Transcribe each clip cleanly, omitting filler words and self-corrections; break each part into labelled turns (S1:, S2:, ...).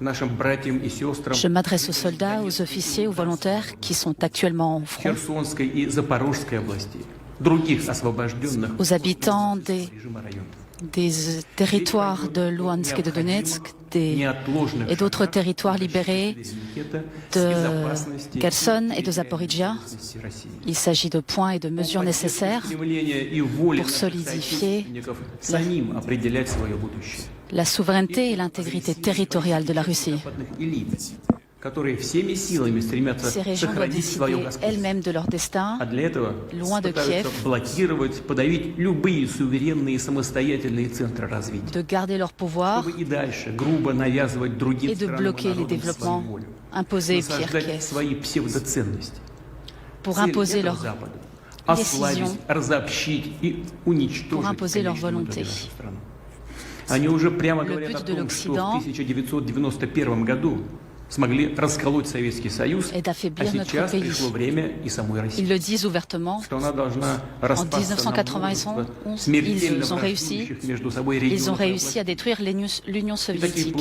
S1: Je m'adresse aux soldats, aux officiers, aux volontaires qui sont actuellement en front, aux habitants des territoires de Louhansk et de Donetsk et d'autres territoires libérés de Kherson et de Zaporizhia. Il s'agit de points et de mesures nécessaires pour solidifier la souveraineté et l'intégrité territoriale de la Russie. Ces régions doivent décider elles-mêmes de leur destin, loin de Kiev, de garder leur pouvoir et de bloquer les développements imposés par Kiev, pour imposer leurs décisions, pour imposer leur volonté. Le but de l'Occident est d'affaiblir notre pays. Ils le disent ouvertement. En 1991, ils ont réussi. Ils ont réussi à détruire l'Union soviétique.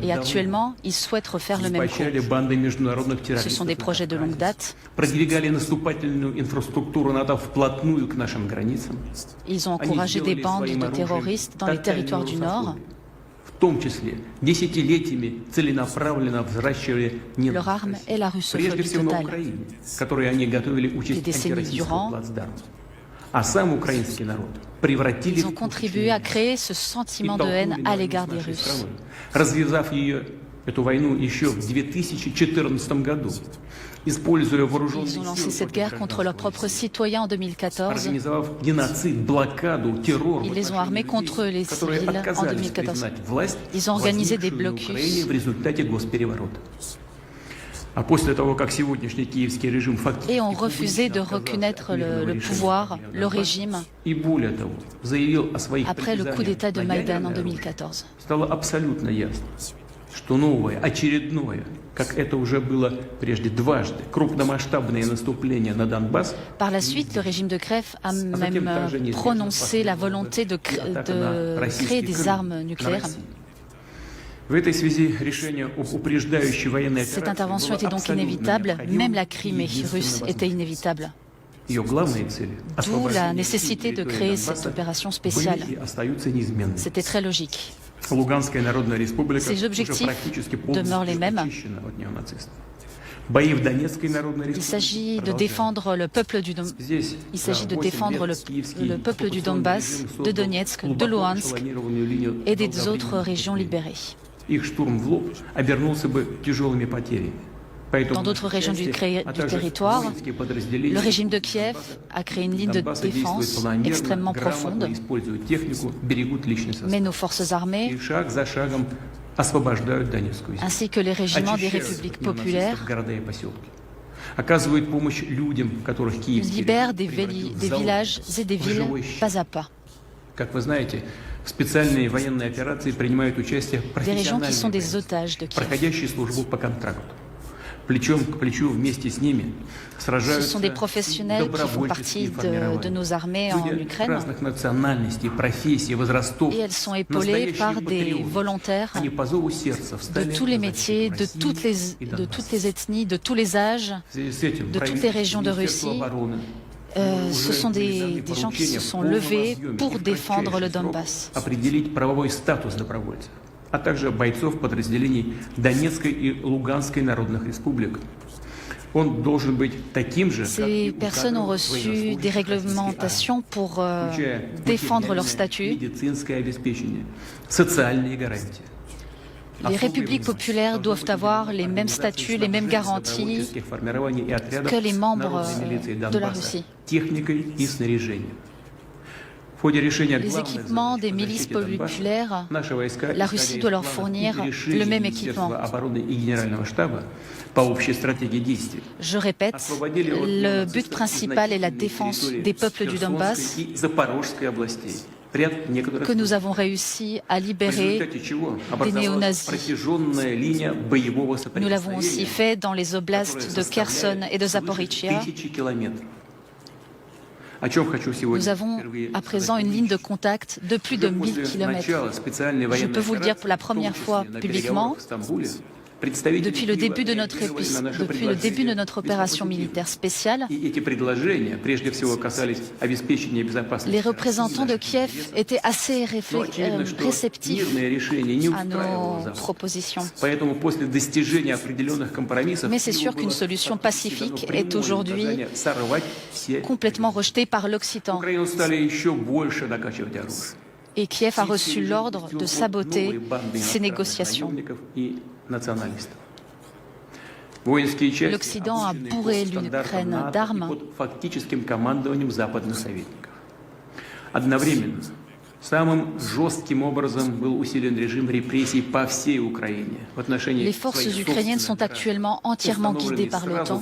S1: Et actuellement, ils souhaitent refaire le même coup. Ce sont des projets de longue date. Ils ont encouragé des bandes de terroristes dans les territoires du Nord. Leur arme est la russophobie totale. Des décennies durant, ils ont contribué à créer ce sentiment de haine à l'égard des Russes. Ils ont lancé cette guerre contre leurs propres citoyens en 2014. Ils les ont armés contre les civils en 2014. Ils ont organisé des blocus. Et ont refusé de reconnaître le pouvoir, le régime, après le coup d'État de Maïdan en 2014. Par la suite, le régime de Kiev a même prononcé la volonté de créer des armes nucléaires. Cette intervention était donc inévitable, même la Crimée russe était inévitable. D'où la nécessité de créer cette opération spéciale. C'était très logique. Ces objectifs demeurent les mêmes. Il s'agit de défendre le peuple du Donbass, de Donetsk, de Louhansk et des autres régions libérées. Dans d'autres régions du territoire, le régime de Kiev a créé une ligne de défense extrêmement profonde, mais nos forces armées, ainsi que les régiments des républiques populaires, libèrent des villages et des villes pas à pas. Des régions qui sont des otages de Kiev. Ce sont des professionnels qui font partie de nos armées en Ukraine et elles sont épaulées par des volontaires de tous les métiers, de toutes les ethnies, de tous les âges, de toutes les régions de Russie. Ce sont des gens qui se sont levés pour défendre le Donbass.
S2: А также бойцов подразделений Донецкой и Луганской народных республик. Он должен быть таким же,
S1: Ces personnes ont reçu des réglementations pour défendre leur statut. Les républiques populaires doivent avoir les mêmes statuts, les mêmes garanties que les membres de la Russie. Les équipements des milices populaires, la Russie doit leur fournir le même équipement. Je répète, le but principal est la défense des peuples du Donbass, que nous avons réussi à libérer des néo-nazis. Nous l'avons aussi fait dans les oblasts de Kherson et de Zaporizhia. Nous avons à présent une ligne de contact de plus de 1000 km. Je peux vous le dire pour la première fois publiquement, depuis le début de notre opération militaire spéciale, les représentants de Kiev étaient assez réceptifs à nos propositions. Mais c'est sûr qu'une solution pacifique est aujourd'hui complètement rejetée par l'Occident. Et Kiev a reçu l'ordre de saboter ces négociations. L'Occident a bourré l'Ukraine d'armes. Les forces ukrainiennes sont actuellement entièrement guidées par l'OTAN.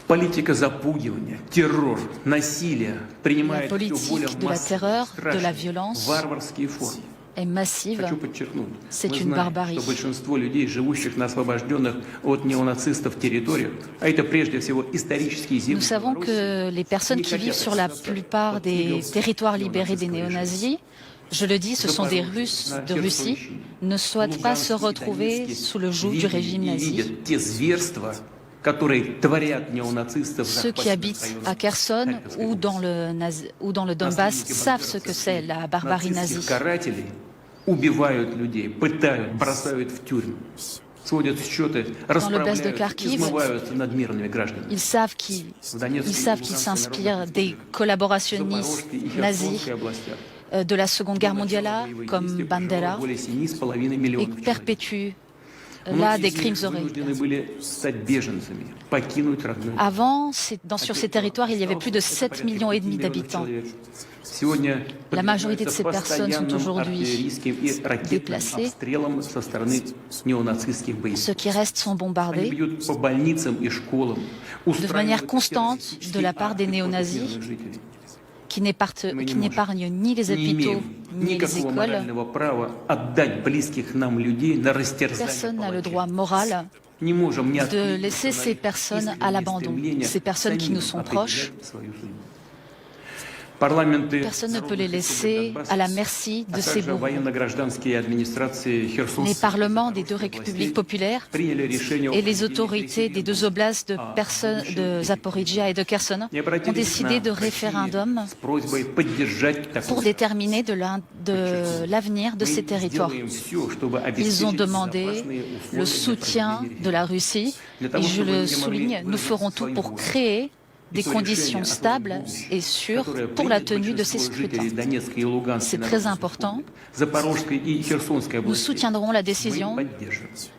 S1: La politique de la terreur, de la violence est massive. C'est une barbarie. Nous savons que les personnes qui vivent sur la plupart des territoires libérés des néo-nazis, je le dis, ce sont des Russes de Russie, ne souhaitent pas se retrouver sous le joug du régime nazi. Ceux qui habitent à Kherson ou dans le Donbass savent ce que c'est la barbarie nazie. Dans l'oblast de Kharkiv, ils savent qu'ils s'inspirent des collaborationnistes nazis de la Seconde Guerre mondiale, comme Bandera, et perpétuent là des crimes horribles. Avant, sur ces territoires, il y avait plus de 7,5 millions d'habitants. La majorité de ces personnes sont aujourd'hui déplacées. Ceux qui restent sont bombardés de manière constante de la part des néo-nazis qui n'épargnent ni les hôpitaux ni les écoles. Personne n'a le droit moral de laisser ces personnes à l'abandon, ces personnes qui nous sont proches. Personne ne peut les laisser à la merci de ces bourreaux. Les parlements des deux républiques populaires et les autorités des deux oblasts de Zaporijia et de Kherson ont décidé de référendum pour déterminer de l'avenir de ces territoires. Ils ont demandé le soutien de la Russie et je le souligne, nous ferons tout pour créer des conditions stables et sûres pour la tenue de ces scrutins. C'est très important. Nous soutiendrons la décision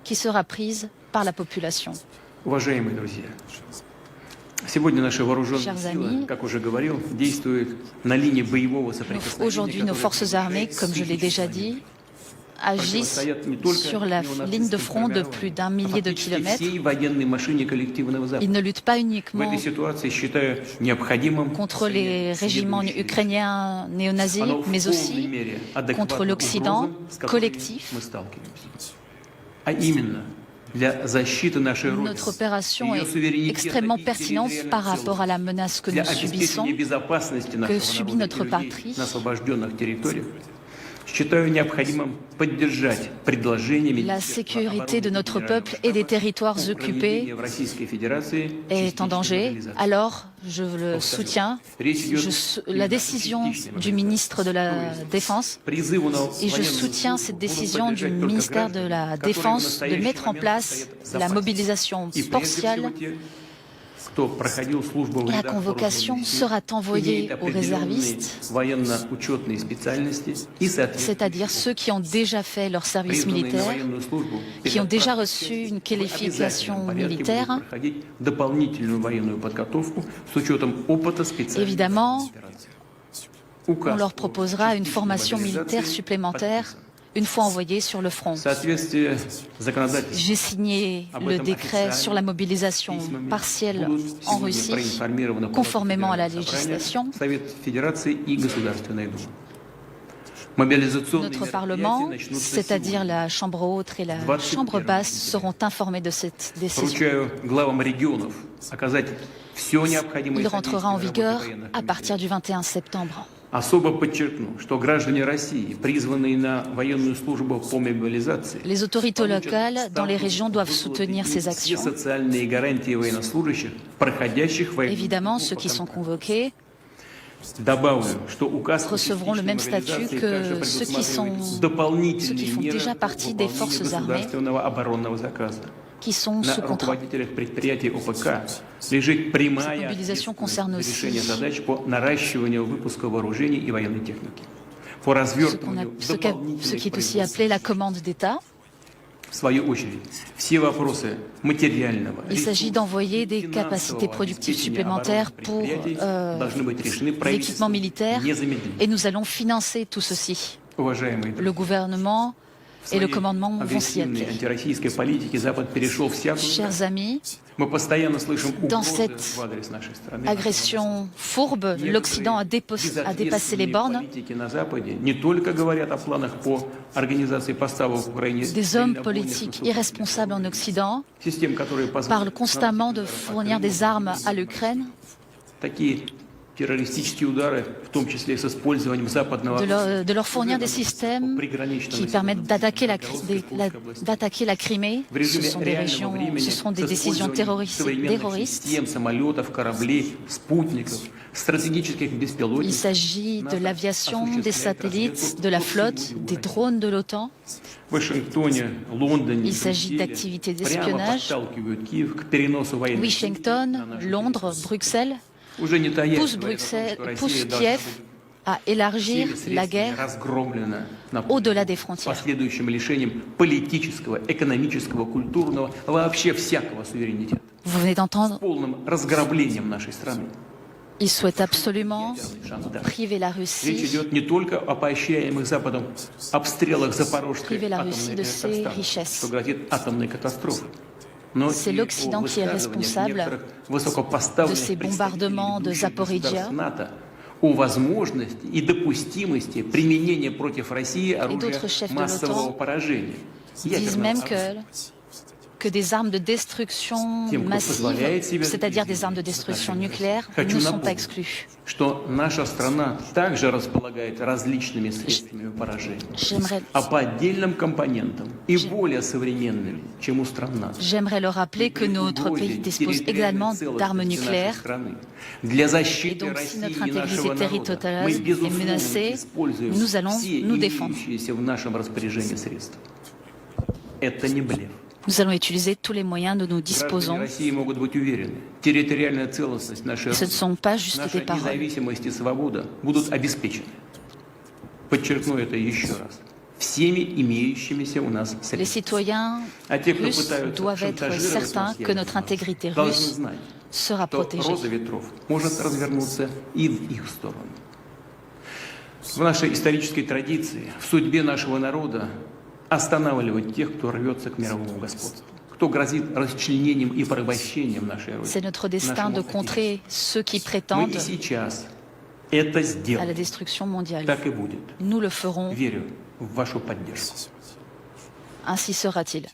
S1: qui sera prise par la population. Chers amis, aujourd'hui nos forces armées, comme je l'ai déjà dit, agissent sur la ligne de front de plus d'1 millier de kilomètres. Ils ne luttent pas uniquement contre les régiments ukrainiens néo-nazis, mais aussi contre l'Occident collectif. Notre opération est extrêmement pertinente par rapport à la menace que nous subissons, que subit notre patrie. La sécurité de notre peuple et des territoires occupés est en danger. Alors, je le soutiens, la décision du ministre de la Défense, et je soutiens cette décision du ministère de la Défense de mettre en place la mobilisation partielle. La convocation sera envoyée aux réservistes, c'est-à-dire ceux qui ont déjà fait leur service militaire, qui ont déjà reçu une qualification militaire. Évidemment, on leur proposera une formation militaire supplémentaire une fois envoyés sur le front. J'ai signé le décret sur la mobilisation partielle en Russie, conformément à la législation. Notre Parlement, c'est-à-dire la Chambre haute et la Chambre basse, seront informés de cette décision. Il rentrera en vigueur à partir du 21 septembre. Les autorités locales dans les régions doivent soutenir ces actions. Évidemment, ceux qui sont convoqués recevront le même statut que ceux qui font déjà partie des forces armées, qui sont sous contrat. Cette mobilisation concerne aussi ce qui est aussi appelé la commande d'État. Il s'agit d'envoyer des capacités productives supplémentaires pour l'équipement militaire et nous allons financer tout ceci. Le gouvernement et le commandement vont s'y atteler. Chers amis, dans cette agression fourbe, l'Occident a dépassé les bornes. Des hommes politiques irresponsables en Occident parlent constamment de fournir des armes à l'Ukraine, de leur fournir des systèmes qui permettent d'attaquer la Crimée. Ce sont des décisions terroristes. Il s'agit de l'aviation, des satellites, de la flotte, des drones de l'OTAN. Il s'agit d'activités d'espionnage. Washington, Londres, Bruxelles pousse Kiev à élargir la guerre au-delà des frontières. Vous venez d'entendre, ils souhaitent absolument priver la Russie de ses richesses. C'est l'Occident qui est responsable de ces bombardements de Zaporizhzhia et d'autres chefs de l'OTAN disent même que des armes de destruction massive, c'est-à-dire des armes de destruction nucléaire, ne sont pas exclues. J'aimerais leur rappeler que notre pays dispose également d'armes nucléaires. Et donc, si notre intégrité territoriale est menacée, nous allons nous défendre. Nous allons utiliser tous les moyens dont nous disposons. Et ce ne sont pas juste des paroles. Les citoyens russes doivent être certains que notre intégrité russe sera protégée.
S2: В нашей исторической традиции, в судьбе нашего народа останавливать тех, кто рвется к мировому господству, кто грозит расчленением и порабощением нашей Родины.
S1: C'est notre destin de contrer ceux qui prétendent à la destruction mondiale. Nous le ferons. Ainsi sera-t-il.